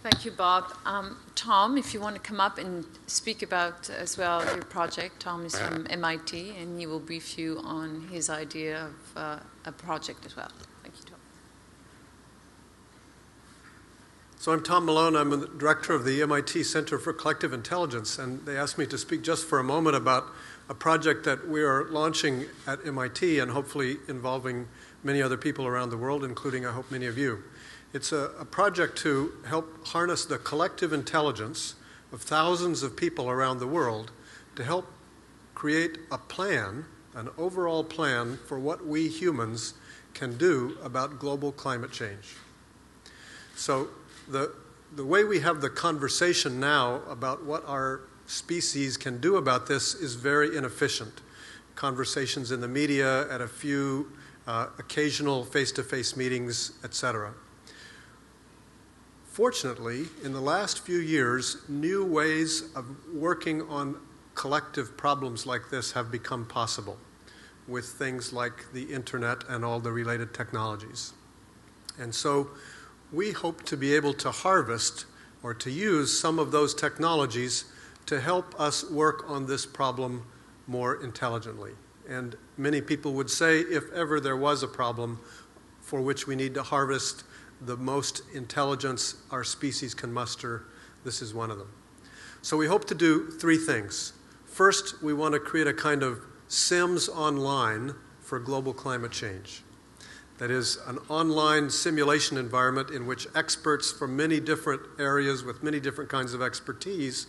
Thank you, Bob. Tom, if you want to come up and speak about as well your project. Tom is from MIT, and he will brief you on his idea of a project as well. Thank you, Tom. So I'm Tom Malone. I'm the director of the MIT Center for Collective Intelligence, and they asked me to speak just for a moment about a project that we are launching at MIT and hopefully involving many other people around the world, including, I hope, many of you. It's a project to help harness the collective intelligence of thousands of people around the world to help create a plan, an overall plan for what we humans can do about global climate change. So the way we have the conversation now about what our species can do about this is very inefficient. Conversations in the media, at a few occasional face-to-face meetings, etc. Fortunately, in the last few years, new ways of working on collective problems like this have become possible with things like the internet and all the related technologies. And so we hope to be able to harvest or to use some of those technologies to help us work on this problem more intelligently. And many people would say if ever there was a problem for which we need to harvest the most intelligence our species can muster, this is one of them. So we hope to do three things. First, we want to create a kind of Sims online for global climate change. That is, an online simulation environment in which experts from many different areas with many different kinds of expertise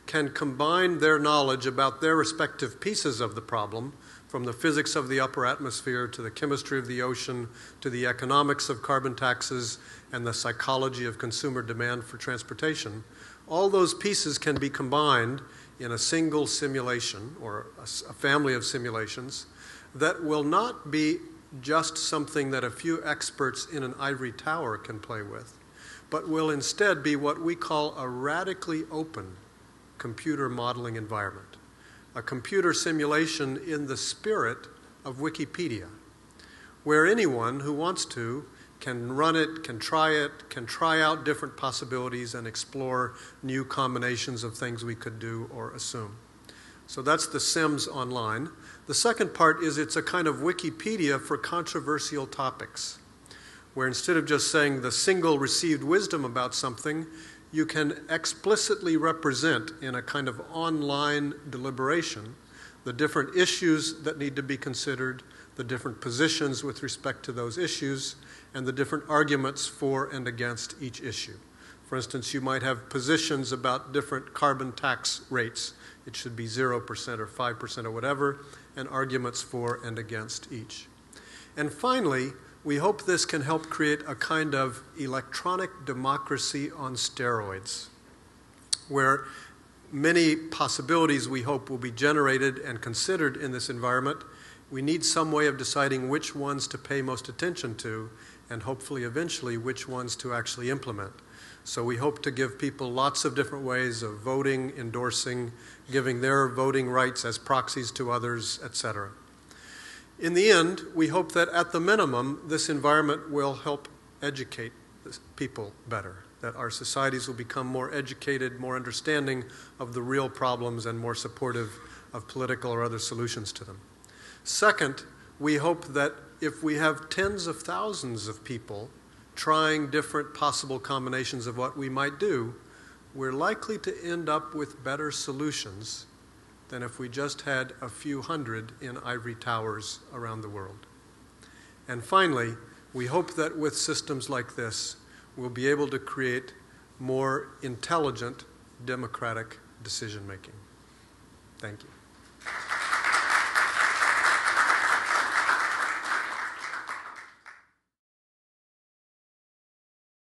can combine their knowledge about their respective pieces of the problem, from the physics of the upper atmosphere to the chemistry of the ocean to the economics of carbon taxes and the psychology of consumer demand for transportation. All those pieces can be combined in a single simulation or a family of simulations that will not be just something that a few experts in an ivory tower can play with, but will instead be what we call a radically open computer modeling environment. A computer simulation in the spirit of Wikipedia, where anyone who wants to can run it, can try out different possibilities and explore new combinations of things we could do or assume. So that's the Sims online. The second part is it's a kind of Wikipedia for controversial topics, where instead of just saying the single received wisdom about something, you can explicitly represent in a kind of online deliberation the different issues that need to be considered, the different positions with respect to those issues, and the different arguments for and against each issue. For instance, you might have positions about different carbon tax rates. It should be 0% or 5% or whatever, and arguments for and against each. And finally, we hope this can help create a kind of electronic democracy on steroids, where many possibilities we hope will be generated and considered in this environment. We need some way of deciding which ones to pay most attention to, and hopefully eventually which ones to actually implement. So we hope to give people lots of different ways of voting, endorsing, giving their voting rights as proxies to others, etc. In the end, we hope that at the minimum, this environment will help educate people better, that our societies will become more educated, more understanding of the real problems, and more supportive of political or other solutions to them. Second, we hope that if we have tens of thousands of people trying different possible combinations of what we might do, we're likely to end up with better solutions than if we just had a few hundred in ivory towers around the world. And finally, we hope that with systems like this, we'll be able to create more intelligent, democratic decision-making. Thank you.